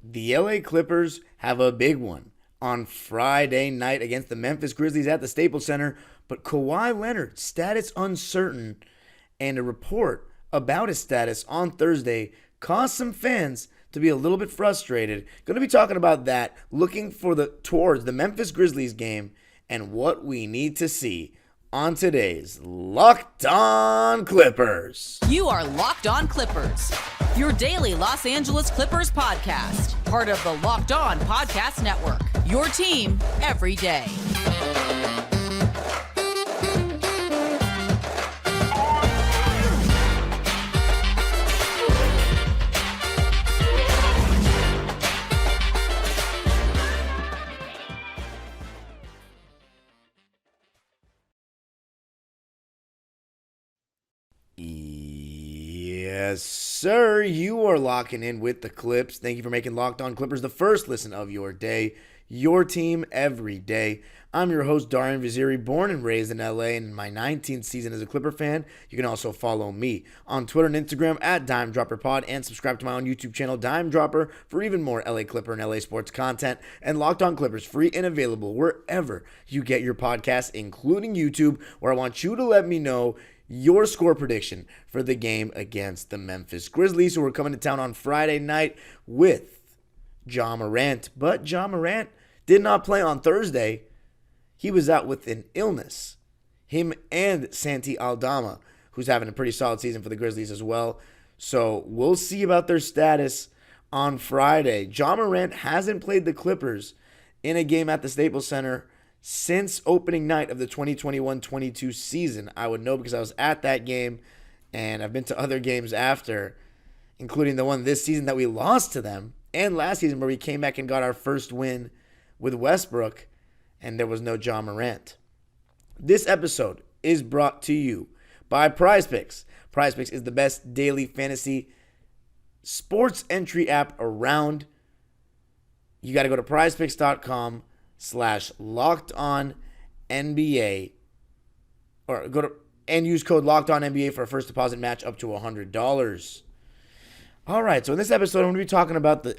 The LA Clippers have a big one on Friday night against the Memphis Grizzlies at the Staples Center, but Kawhi Leonard, status uncertain, and a report about his status on Thursday caused some fans to be a little bit frustrated. Going to be talking about that, looking for towards the Memphis Grizzlies game and what we need to see on today's Locked On Clippers. You are Locked On Clippers, your daily Los Angeles Clippers podcast, part of the Locked On Podcast Network, your team every day. Yes, sir. You are locking in with the Clips. Thank you for making Locked On Clippers the first listen of your day, your team every day. I'm your host, Darian Vaziri, born and raised in LA, and in my 19th season as a Clipper fan. You can also follow me on Twitter and Instagram at DimeDropperPod and subscribe to my own YouTube channel, Dime Dropper, for even more LA Clipper and LA sports content. And Locked On Clippers, free and available wherever you get your podcasts, including YouTube, where I want you to let me know your score prediction for the game against the Memphis Grizzlies, who are coming to town on Friday night with Ja Morant. But Ja Morant did not play on Thursday. He was out with an illness. Him and Santi Aldama, who's having a pretty solid season for the Grizzlies as well. So we'll see about their status on Friday. Ja Morant hasn't played the Clippers in a game at the Staples Center since opening night of the 2021-22 season. I would know because I was at that game, and I've been to other games after, including the one this season that we lost to them, and last season where we came back and got our first win with Westbrook, and there was no Ja Morant. This episode is brought to you by PrizePicks. PrizePicks is the best daily fantasy sports entry app around. You got to go to prizepicks.com/LockedOnNBA or go to and use code LockedOnNBA for a first deposit match up to $100. All right, so in this episode, I'm going to be talking about the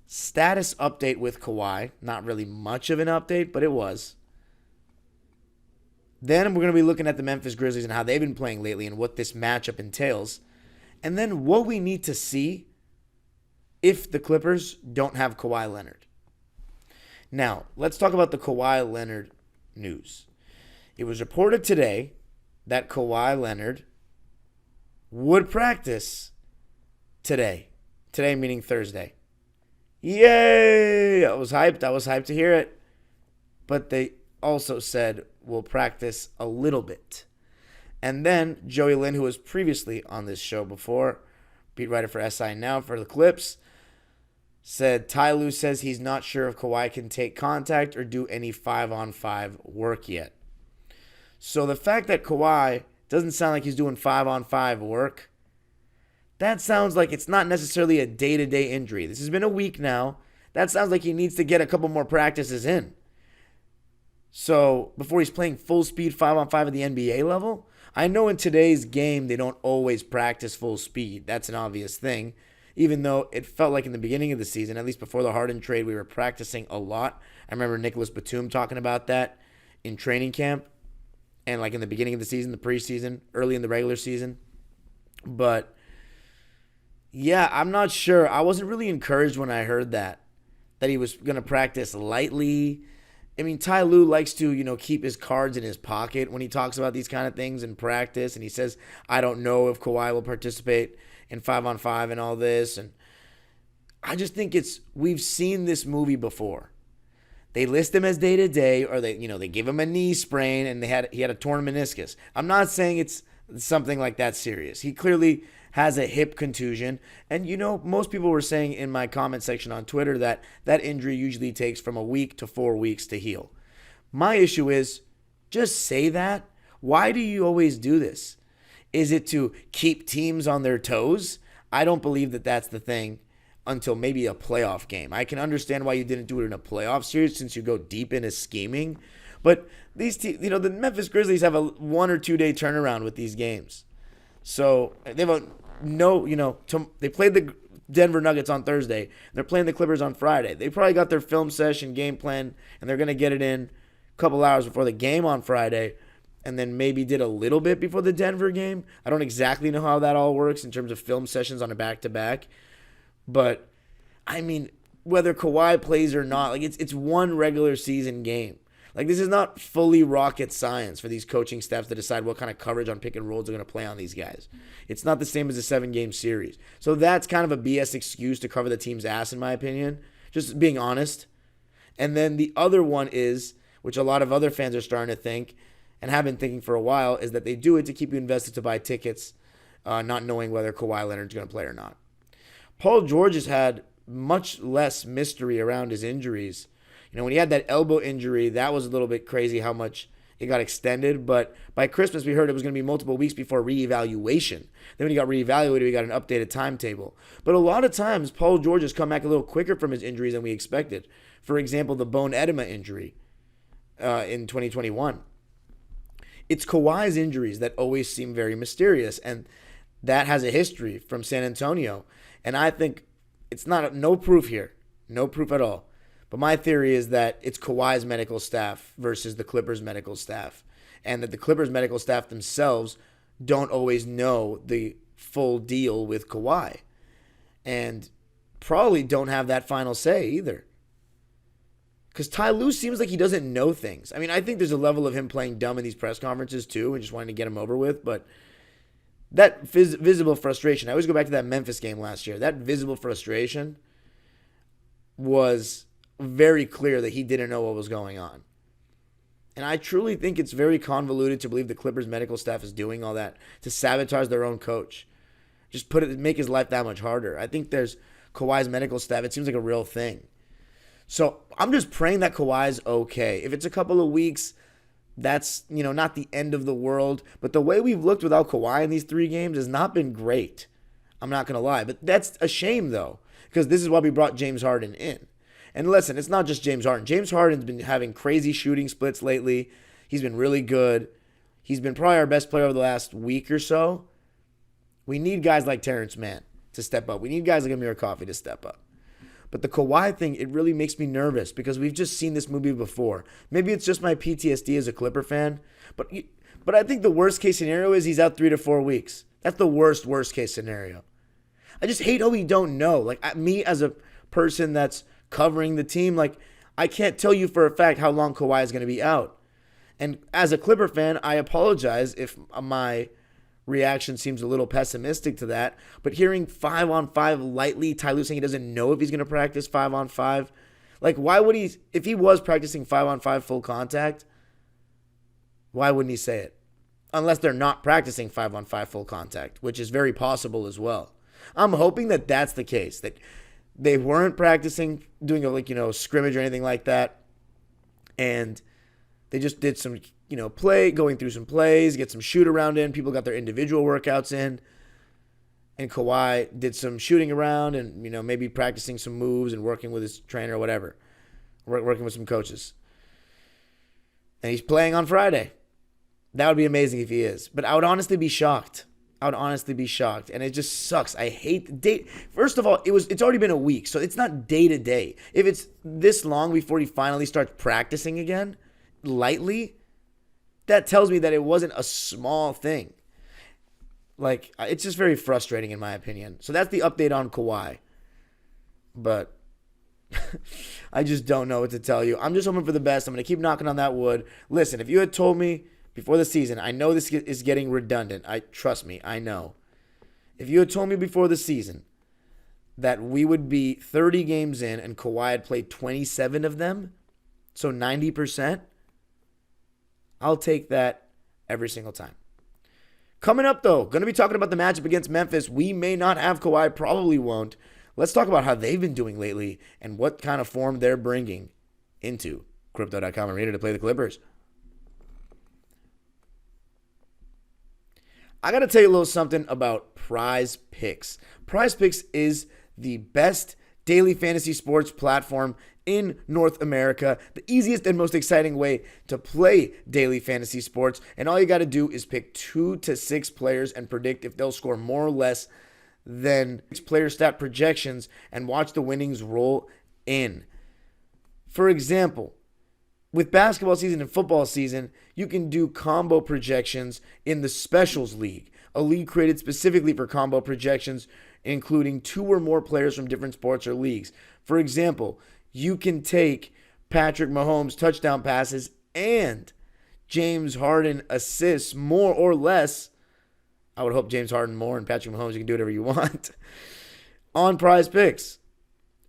status update with Kawhi. Not really much of an update, but it was. Then we're going to be looking at the Memphis Grizzlies and how they've been playing lately and what this matchup entails. And then what we need to see if the Clippers don't have Kawhi Leonard. Now, let's talk about the Kawhi Leonard news. It was reported today that Kawhi Leonard would practice today. Today meaning Thursday. Yay! I was hyped to hear it. But they also said we'll practice a little bit. And then Joey Lynn, who was previously on this show before, beat writer for SI Now for the Clips, said Ty Lue says he's not sure if Kawhi can take contact or do any 5-on-5 work yet. So the fact that Kawhi doesn't sound like he's doing 5-on-5 work, that sounds like it's not necessarily a day-to-day injury. This has been a week now. That sounds like he needs to get a couple more practices in. So before he's playing full speed 5-on-5 at the NBA level, I know in today's game they don't always practice full speed. That's an obvious thing. Even though it felt like in the beginning of the season, at least before the Harden trade, we were practicing a lot. I remember Nicholas Batum talking about that in training camp and like in the beginning of the season, the preseason, early in the regular season. But yeah, I'm not sure. I wasn't really encouraged when I heard that he was going to practice lightly. I mean, Ty Lue likes to, keep his cards in his pocket when he talks about these kind of things in practice. And he says, I don't know if Kawhi will participate in 5-on-5 and all this. And I just think we've seen this movie before. They list him as day-to-day, or they give him a knee sprain and he had a torn meniscus. I'm not saying it's something like that serious. He clearly has a hip contusion. And, most people were saying in my comment section on Twitter that injury usually takes from a week to 4 weeks to heal. My issue is, just say that. Why do you always do this? Is it to keep teams on their toes? I don't believe that that's the thing until maybe a playoff game. I can understand why you didn't do it in a playoff series since you go deep into scheming. But these teams, the Memphis Grizzlies have a 1 or 2 day turnaround with these games. So they have they played the Denver Nuggets on Thursday. They're playing the Clippers on Friday. They probably got their film session, game plan, and they're going to get it in a couple hours before the game on Friday, and then maybe did a little bit before the Denver game. I don't exactly know how that all works in terms of film sessions on a back-to-back. But, I mean, whether Kawhi plays or not, like it's one regular season game. Like, this is not fully rocket science for these coaching staffs to decide what kind of coverage on pick and rolls they're going to play on these guys. It's not the same as a 7-game series. So that's kind of a BS excuse to cover the team's ass, in my opinion. Just being honest. And then the other one is, which a lot of other fans are starting to think, and have been thinking for a while, is that they do it to keep you invested to buy tickets, not knowing whether Kawhi Leonard's going to play or not. Paul George has had much less mystery around his injuries. You know, when he had that elbow injury, that was a little bit crazy how much it got extended. But by Christmas, we heard it was going to be multiple weeks before reevaluation. Then when he got reevaluated, we got an updated timetable. But a lot of times, Paul George has come back a little quicker from his injuries than we expected. For example, the bone edema injury in 2021. It's Kawhi's injuries that always seem very mysterious, and that has a history from San Antonio. And I think it's no proof here, no proof at all. But my theory is that it's Kawhi's medical staff versus the Clippers' medical staff, and that the Clippers' medical staff themselves don't always know the full deal with Kawhi, and probably don't have that final say either. Because Ty Lue seems like he doesn't know things. I mean, I think there's a level of him playing dumb in these press conferences too and just wanting to get him over with, but that visible frustration, I always go back to that Memphis game last year, that visible frustration was very clear that he didn't know what was going on. And I truly think it's very convoluted to believe the Clippers medical staff is doing all that to sabotage their own coach. Just make his life that much harder. I think there's Kawhi's medical staff. It seems like a real thing. So I'm just praying that Kawhi's okay. If it's a couple of weeks, that's, not the end of the world. But the way we've looked without Kawhi in these 3 games has not been great. I'm not going to lie. But that's a shame, though, because this is why we brought James Harden in. And listen, it's not just James Harden. James Harden's been having crazy shooting splits lately. He's been really good. He's been probably our best player over the last week or so. We need guys like Terrence Mann to step up. We need guys like Amir Coffey to step up. But the Kawhi thing, it really makes me nervous because we've just seen this movie before. Maybe it's just my PTSD as a Clipper fan. But I think the worst case scenario is he's out 3 to 4 weeks. That's the worst case scenario. I just hate how we don't know. Like, me as a person that's covering the team, like, I can't tell you for a fact how long Kawhi is going to be out. And as a Clipper fan, I apologize if my reaction seems a little pessimistic to that. But hearing 5-on-5 lightly, Ty Lue saying he doesn't know if he's going to practice 5-on-5. Like, why would he, if he was practicing 5-on-5 full contact, why wouldn't he say it? Unless they're not practicing 5-on-5 full contact, which is very possible as well. I'm hoping that that's the case, that they weren't practicing doing a scrimmage or anything like that, and they just did some going through some plays, get some shoot around in. People got their individual workouts in, and Kawhi did some shooting around and maybe practicing some moves and working with his trainer or whatever, working with some coaches. And he's playing on Friday. That would be amazing if he is, but I would honestly be shocked. And it just sucks. I hate the date. First of all, it's already been a week, so it's not day to day. If it's this long before he finally starts practicing again, lightly, that tells me that it wasn't a small thing. Like, it's just very frustrating in my opinion. So that's the update on Kawhi. But I just don't know what to tell you. I'm just hoping for the best. I'm going to keep knocking on that wood. Listen, if you had told me before the season, I know this is getting redundant. Trust me, I know. If you had told me before the season that we would be 30 games in and Kawhi had played 27 of them, so 90%, I'll take that every single time. Coming up, though, going to be talking about the matchup against Memphis. We may not have Kawhi, probably won't. Let's talk about how they've been doing lately and what kind of form they're bringing into Crypto.com Arena to play the Clippers. I got to tell you a little something about PrizePicks. PrizePicks is the best daily fantasy sports platform in North America, the easiest and most exciting way to play daily fantasy sports. And all you got to do is pick 2 to 6 players and predict if they'll score more or less than player stat projections and watch the winnings roll in. For example, with basketball season and football season, you can do combo projections in the Specials League, a league created specifically for combo projections, including 2 or more players from different sports or leagues. For example, you can take Patrick Mahomes' touchdown passes and James Harden assists, more or less. I would hope James Harden more, and Patrick Mahomes, you can do whatever you want, on PrizePicks.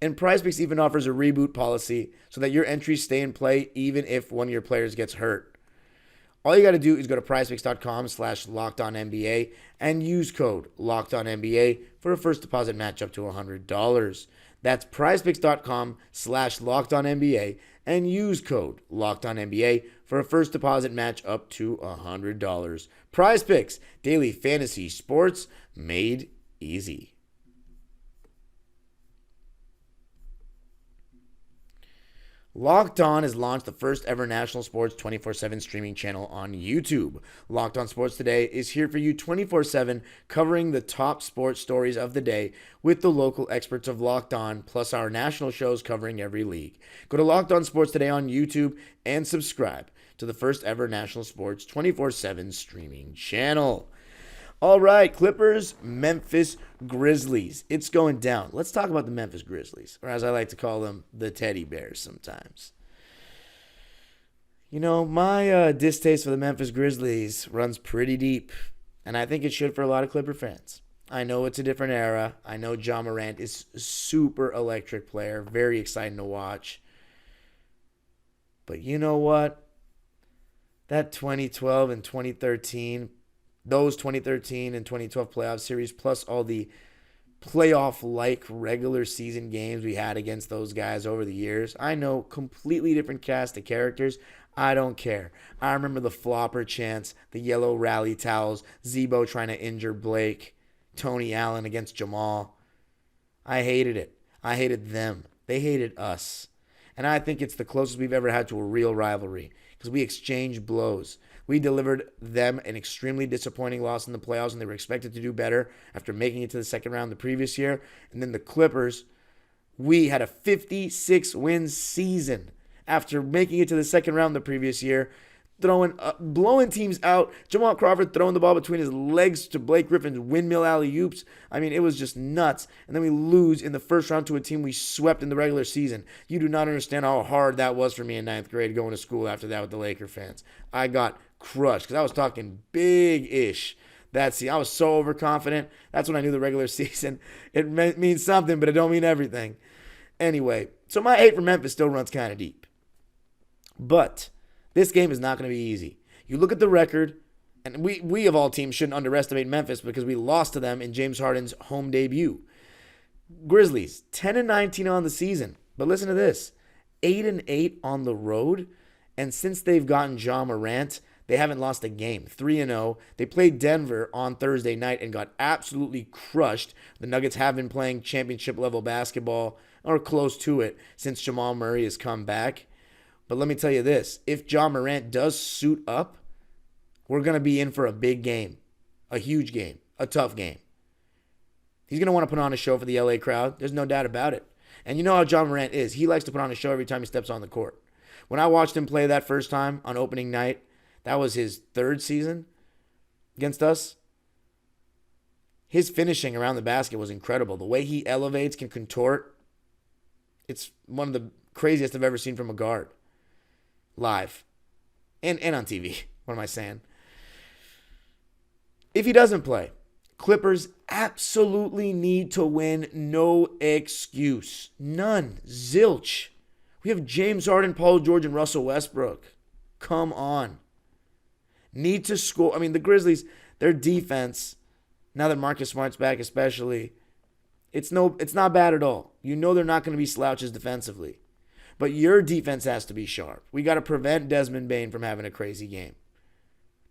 And PrizePicks even offers a reboot policy so that your entries stay in play even if one of your players gets hurt. All you got to do is go to prizepicks.com/LockedOnNBA and use code LockedOnNBA for a first deposit match up to $100. That's prizepicks.com/LockedOnNBA and use code LockedOnNBA for a first deposit match up to $100. PrizePicks, daily fantasy sports made easy. Locked On has launched the first ever national sports 24/7 streaming channel on YouTube. Locked On Sports Today is here for you 24/7, covering the top sports stories of the day with the local experts of Locked On, plus our national shows covering every league. Go to Locked On Sports Today on YouTube and subscribe to the first ever national sports 24/7 streaming channel. All right, Clippers, Memphis Grizzlies. It's going down. Let's talk about the Memphis Grizzlies, or as I like to call them, the teddy bears sometimes. You know, my distaste for the Memphis Grizzlies runs pretty deep, and I think it should for a lot of Clipper fans. I know it's a different era. I know Ja Morant is a super electric player, very exciting to watch. But you know what? That 2012 and 2013, those 2013 and 2012 playoff series, plus all the playoff-like regular season games we had against those guys over the years. I know, completely different cast of characters. I don't care. I remember the flopper chants, the yellow rally towels, Zebo trying to injure Blake, Tony Allen against Jamal. I hated it. I hated them. They hated us. And I think it's the closest we've ever had to a real rivalry because we exchanged blows. We delivered them an extremely disappointing loss in the playoffs, and they were expected to do better after making it to the second round the previous year. And then the Clippers, we had a 56-win season after making it to the second round the previous year, blowing teams out. Jamal Crawford throwing the ball between his legs to Blake Griffin's windmill alley-oops. I mean, it was just nuts. And then we lose in the first round to a team we swept in the regular season. You do not understand how hard that was for me in ninth grade going to school after that with the Laker fans. I got crushed because I was talking big-ish. I was so overconfident. That's when I knew the regular season. It means something, but it don't mean everything. Anyway, so my hate for Memphis still runs kind of deep. But this game is not going to be easy. You look at the record, and we of all teams shouldn't underestimate Memphis because we lost to them in James Harden's home debut. Grizzlies, 10-19 on the season. But listen to this, 8-8 on the road. And since they've gotten Ja Morant, they haven't lost a game, 3-0. They played Denver on Thursday night and got absolutely crushed. The Nuggets have been playing championship-level basketball, or close to it, since Jamal Murray has come back. But let me tell you this, if Ja Morant does suit up, we're going to be in for a big game, a huge game, a tough game. He's going to want to put on a show for the LA crowd. There's no doubt about it. And you know how Ja Morant is. He likes to put on a show every time he steps on the court. When I watched him play that first time on opening night, that was his third season against us. His finishing around the basket was incredible. The way he elevates, can contort, it's one of the craziest I've ever seen from a guard. Live. And on TV. What am I saying? If he doesn't play, Clippers absolutely need to win. No excuse. None. Zilch. We have James Harden, Paul George, and Russell Westbrook. Come on. Need to score. I mean, the Grizzlies, their defense, now that Marcus Smart's back especially, it's not bad at all. You know they're not going to be slouches defensively. But your defense has to be sharp. We got to prevent Desmond Bane from having a crazy game.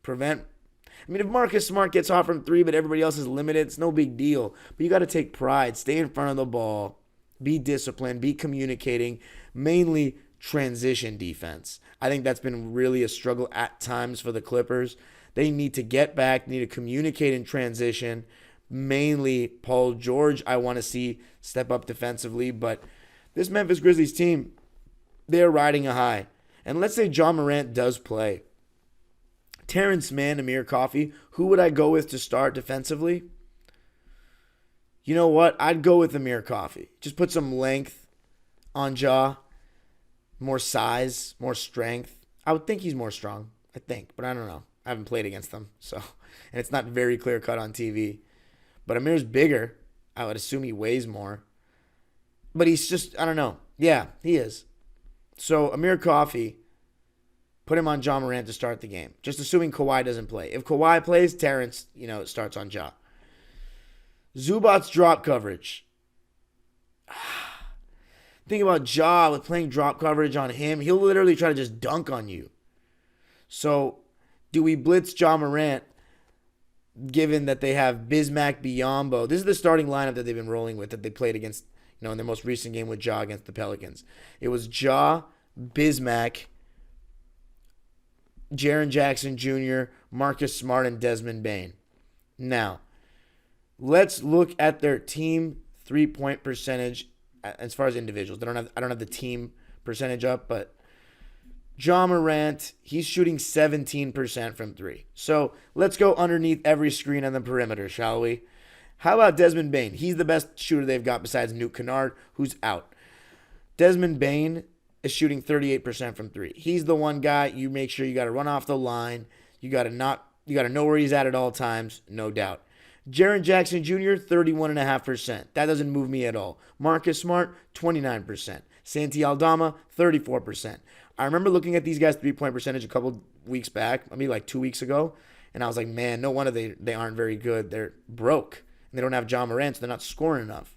If Marcus Smart gets off from three, but everybody else is limited, it's no big deal. But you got to take pride. Stay in front of the ball. Be disciplined. Be communicating. Mainly transition defense. I think that's been really a struggle at times for the Clippers. They need to get back, need to communicate in transition, mainly Paul George I want to see step up defensively. But this Memphis Grizzlies team, they're riding a high. And let's say Ja Morant does play. Terrence Mann, Amir Coffey, who would I go with to start defensively? You know what? I'd go with Amir Coffey. Just put some length on Ja. More size, more strength. I would think he's more strong. I think, but I don't know. I haven't played against them, so, and it's not very clear cut on TV. But Amir's bigger. I would assume he weighs more. But he's just, I don't know. Yeah, he is. So Amir Coffey, put him on Ja Morant to start the game. Just assuming Kawhi doesn't play. If Kawhi plays, Terrence, starts on Ja. Zubac's drop coverage. Think about Ja with playing drop coverage on him. He'll literally try to just dunk on you. So, do we blitz Ja Morant given that they have Bismack Biyombo? This is the starting lineup that they've been rolling with that they played against, in their most recent game with Ja against the Pelicans. It was Ja, Bismack, Jaren Jackson Jr., Marcus Smart, and Desmond Bane. Now, let's look at their team three-point percentage as far as individuals. I don't have the team percentage up, but Ja Morant, he's shooting 17% from three. So let's go underneath every screen on the perimeter, shall we? How about Desmond Bane? He's the best shooter they've got besides Newt Kennard, who's out. Desmond Bane is shooting 38% from three. He's the one guy you make sure you got to run off the line. You got to know where he's at all times, no doubt. Jaren Jackson Jr., 31.5%. That doesn't move me at all. Marcus Smart, 29%. Santi Aldama, 34%. I remember looking at these guys' three-point percentage a couple weeks back, maybe like 2 weeks ago, and I was like, man, no wonder they aren't very good. They're broke, and they don't have Ja Morant, so they're not scoring enough.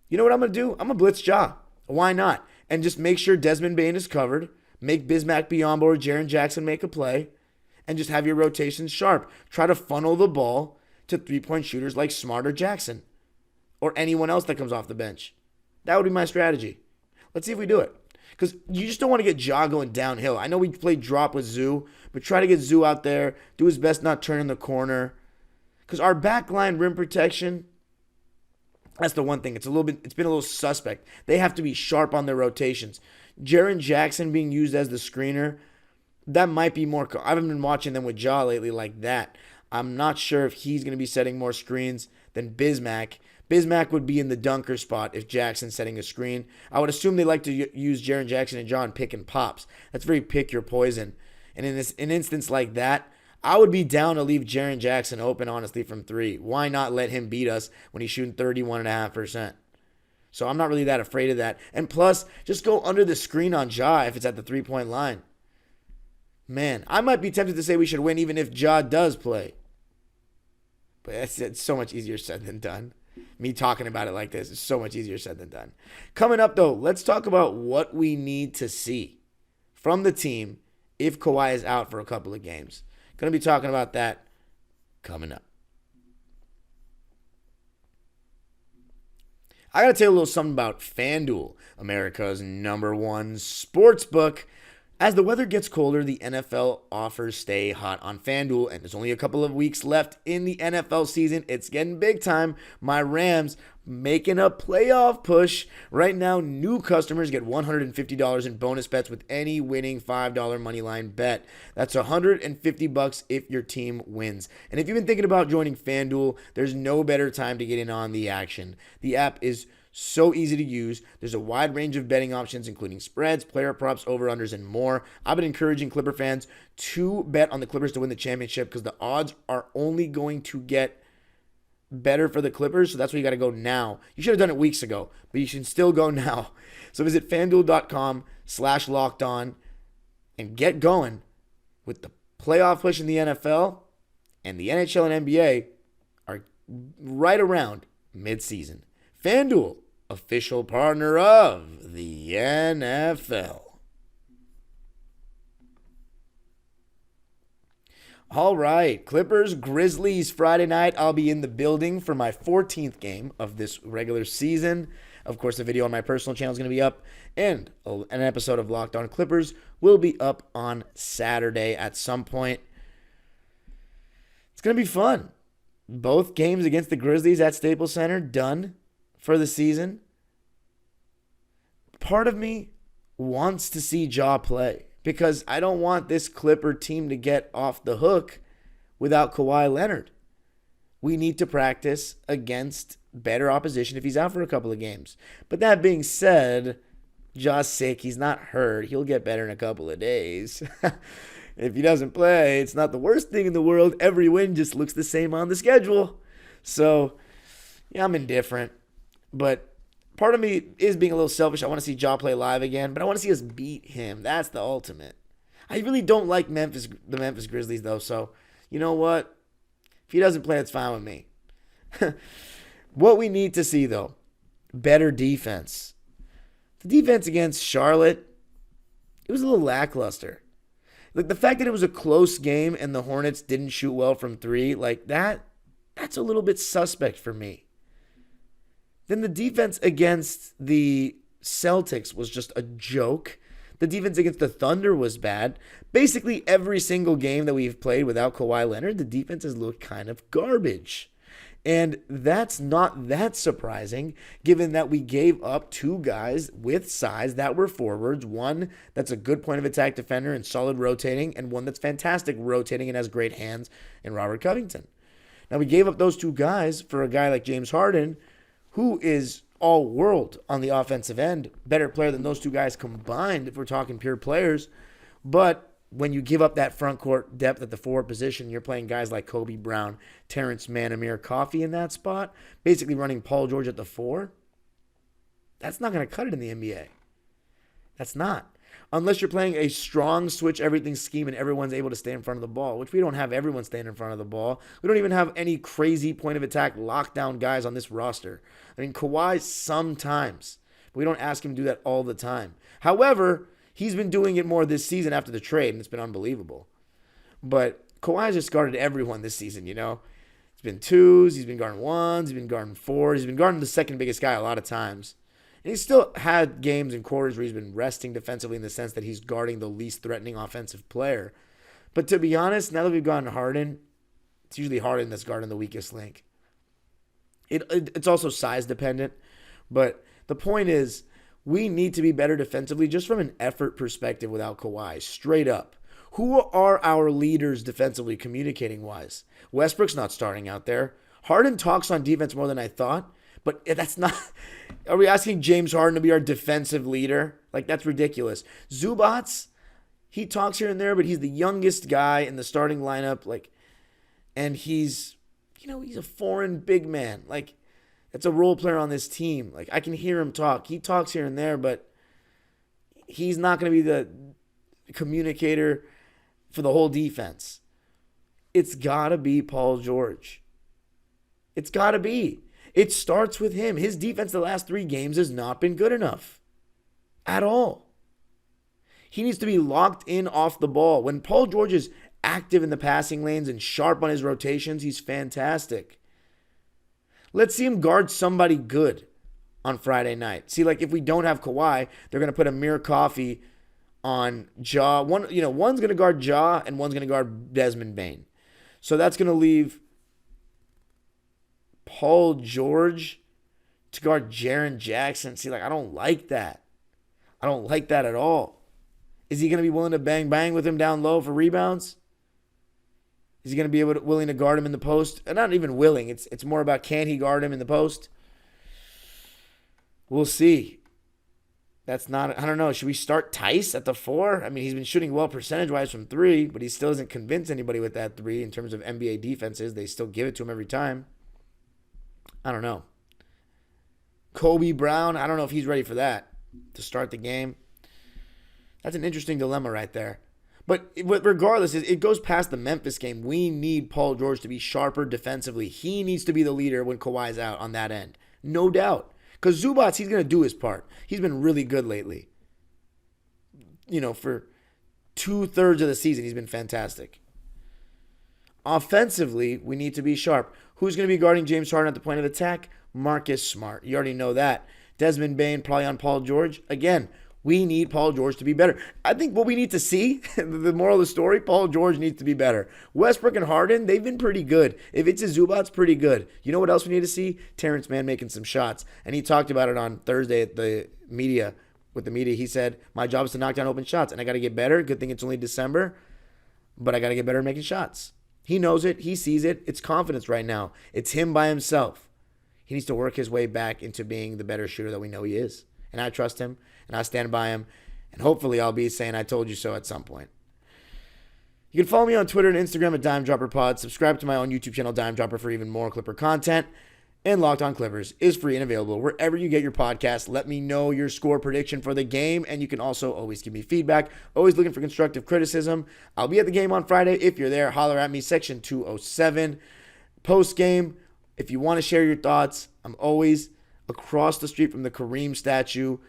You know what I'm going to do? I'm going to blitz Ja. Why not? And just make sure Desmond Bane is covered, make Bismack Biyombo or Jaren Jackson make a play, and just have your rotations sharp. Try to funnel the ball to three-point shooters like Smart or Jackson or anyone else that comes off the bench. That would be my strategy. Let's see if we do it. Because you just don't want to get Ja going downhill. I know we played drop with Zoo, but try to get Zoo out there, do his best not turn in the corner. Because our backline rim protection, that's the one thing. It's been a little suspect. They have to be sharp on their rotations. Jaren Jackson being used as the screener, that might be more. I haven't been watching them with Ja lately like that. I'm not sure if he's going to be setting more screens than Bismack. Bismack would be in the dunker spot if Jackson's setting a screen. I would assume they like to use Jaren Jackson and Ja pick and pops. That's very pick your poison. And in an instance like that, I would be down to leave Jaren Jackson open, honestly, from three. Why not let him beat us when he's shooting 31.5%? So I'm not really that afraid of that. And plus, just go under the screen on Ja if it's at the three-point line. Man, I might be tempted to say we should win even if Ja does play. But it's so much easier said than done. Me talking about it like this is so much easier said than done. Coming up, though, let's talk about what we need to see from the team if Kawhi is out for a couple of games. Going to be talking about that coming up. I got to tell you a little something about FanDuel, America's #1 sportsbook. As the weather gets colder, the NFL offers stay hot on FanDuel, and there's only a couple of weeks left in the NFL season. It's getting big time. My Rams making a playoff push. Right now, new customers get $150 in bonus bets with any winning $5 moneyline bet. That's $150 if your team wins. And if you've been thinking about joining FanDuel, there's no better time to get in on the action. The app is so easy to use. There's a wide range of betting options, including spreads, player props, over-unders, and more. I've been encouraging Clipper fans to bet on the Clippers to win the championship because the odds are only going to get better for the Clippers, so that's why you got to go now. You should have done it weeks ago, but you should still go now. So visit FanDuel.com/lockedon and get going with the playoff push in the NFL, and the NHL and NBA are right around mid-season. FanDuel, official partner of the NFL. All right, Clippers, Grizzlies, Friday night. I'll be in the building for my 14th game of this regular season. Of course, the video on my personal channel is going to be up, and an episode of Locked On Clippers will be up on Saturday at some point. It's going to be fun. both games against the Grizzlies at Staples Center done for the season. Part of me wants to see Ja play because I don't want this Clipper team to get off the hook without Kawhi Leonard. We need to practice against better opposition if he's out for a couple of games. But that being said, Ja's sick. He's not hurt. He'll get better in a couple of days. If he doesn't play, it's not the worst thing in the world. Every win just looks the same on the schedule. So, yeah, I'm indifferent. But part of me is being a little selfish. I want to see Ja play live again, but I want to see us beat him. That's the ultimate. I really don't like the Memphis Grizzlies, though. So, you know what? If he doesn't play, it's fine with me. What we need to see, though, better defense. The defense against Charlotte, it was a little lackluster. Like, the fact that it was a close game and the Hornets didn't shoot well from three, like that's a little bit suspect for me. Then the defense against the Celtics was just a joke. The defense against the Thunder was bad. Basically, every single game that we've played without Kawhi Leonard, the defense has looked kind of garbage. And that's not that surprising, given that we gave up two guys with size that were forwards. One that's a good point of attack defender and solid rotating, and one that's fantastic rotating and has great hands in Robert Covington. Now, we gave up those two guys for a guy like James Harden, who is all world on the offensive end, better player than those two guys combined if we're talking pure players. But when you give up that front court depth at the forward position, you're playing guys like Kobe Brown, Terrence Mann, Amir Coffey in that spot, basically running Paul George at the 4. That's not going to cut it in the NBA. That's not. Unless you're playing a strong switch everything scheme and everyone's able to stay in front of the ball, which we don't have everyone staying in front of the ball. We don't even have any crazy point of attack lockdown guys on this roster. I mean, Kawhi sometimes, but we don't ask him to do that all the time. However, he's been doing it more this season after the trade, and it's been unbelievable. But Kawhi's just guarded everyone this season, you know. It's been 2s, he's been guarding 1s, he's been guarding 4s, he's been guarding the second biggest guy a lot of times. And he's still had games and quarters where he's been resting defensively in the sense that he's guarding the least threatening offensive player. But to be honest, now that we've gotten Harden, it's usually Harden that's guarding the weakest link. It's also size dependent. But the point is, we need to be better defensively just from an effort perspective without Kawhi. Straight up. Who are our leaders defensively communicating-wise? Westbrook's not starting out there. Harden talks on defense more than I thought. But that's not... Are we asking James Harden to be our defensive leader? Like, that's ridiculous. Zubats, he talks here and there, but he's the youngest guy in the starting lineup. Like, and he's a foreign big man. Like, that's a role player on this team. Like, I can hear him talk. He talks here and there, but he's not going to be the communicator for the whole defense. It's got to be Paul George. It's got to be. It starts with him. His defense the last 3 games has not been good enough at all. He needs to be locked in off the ball. When Paul George is active in the passing lanes and sharp on his rotations, he's fantastic. Let's see him guard somebody good on Friday night. See, like, if we don't have Kawhi, they're going to put Amir Coffey on Ja. One's going to guard Ja and one's going to guard Desmond Bane. So that's going to leave Paul George to guard Jaren Jackson. See, like, I don't like that. I don't like that at all. Is he going to be willing to bang with him down low for rebounds? Is he going to be willing to guard him in the post? And not even willing. It's more about, can he guard him in the post? We'll see. That's not, I don't know. Should we start Tice at the 4? I mean, he's been shooting well percentage-wise from 3, but he still doesn't convince anybody with that 3 in terms of NBA defenses. They still give it to him every time. I don't know. Kobe Brown, I don't know if he's ready for that to start the game. That's an interesting dilemma right there. But regardless, it goes past the Memphis game. We need Paul George to be sharper defensively. He needs to be the leader when Kawhi's out on that end. No doubt. Because Zubats, he's going to do his part. He's been really good lately. For 2/3 of the season, he's been fantastic. Offensively, we need to be sharp. Who's going to be guarding James Harden at the point of attack? Marcus Smart. You already know that. Desmond Bane probably on Paul George. Again, We need Paul George to be better. I think what we need to see, the moral of the story, Paul George needs to be better. Westbrook and Harden, they've been pretty good. If it's a Zubac's pretty good. You know what else we need to see? Terrence Mann making some shots. And he talked about it on Thursday at the media. With the media, he said, my job is to knock down open shots, and I got to get better. Good thing it's only December, but I got to get better at making shots. He knows it. He sees it. It's confidence right now. It's him by himself. He needs to work his way back into being the better shooter that we know he is. And I trust him, and I stand by him, and hopefully I'll be saying I told you so at some point. You can follow me on Twitter and Instagram at DimeDropperPod. Subscribe to my own YouTube channel, Dime Dropper, for even more Clipper content. And Locked On Clippers is free and available wherever you get your podcast. Let me know your score prediction for the game, and you can also always give me feedback. Always looking for constructive criticism. I'll be at the game on Friday. If you're there, holler at me, section 207. Post-game, if you want to share your thoughts, I'm always across the street from the Kareem statue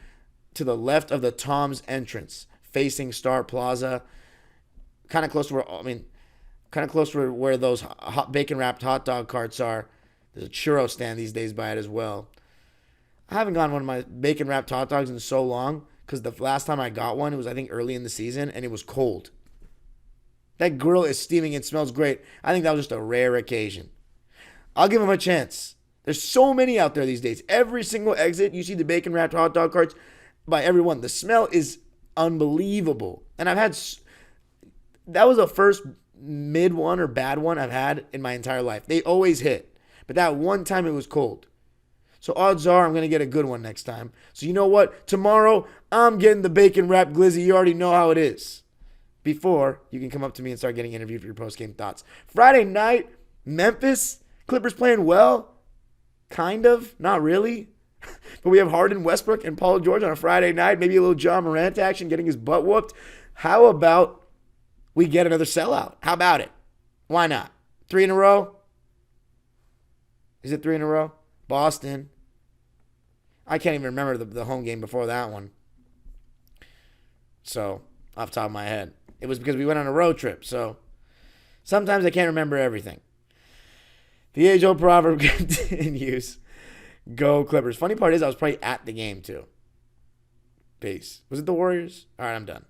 to the left of the Tom's entrance, facing Star Plaza. Kind of close to where those bacon-wrapped hot dog carts are. There's a churro stand these days by it as well. I haven't gotten one of my bacon-wrapped hot dogs in so long because the last time I got one, it was, I think, early in the season, and it was cold. That grill is steaming. It smells great. I think that was just a rare occasion. I'll give them a chance. There's so many out there these days. Every single exit, you see the bacon-wrapped hot dog carts by everyone. The smell is unbelievable. And that was the first mid one or bad one I've had in my entire life. They always hit. But that one time it was cold. So odds are I'm going to get a good one next time. So you know what? Tomorrow, I'm getting the bacon-wrapped glizzy. You already know how it is. Before, you can come up to me and start getting interviewed for your post-game thoughts. Friday night, Memphis. Clippers playing well. Kind of. Not really. But we have Harden, Westbrook, and Paul George on a Friday night. Maybe a little Ja Morant action, getting his butt whooped. How about we get another sellout? How about it? Why not? 3 in a row? Is it 3 in a row? Boston. I can't even remember the home game before that one. So, off the top of my head. It was because we went on a road trip. So, sometimes I can't remember everything. The age-old proverb continues. Go Clippers. Funny part is I was probably at the game too. Peace. Was it the Warriors? All right, I'm done.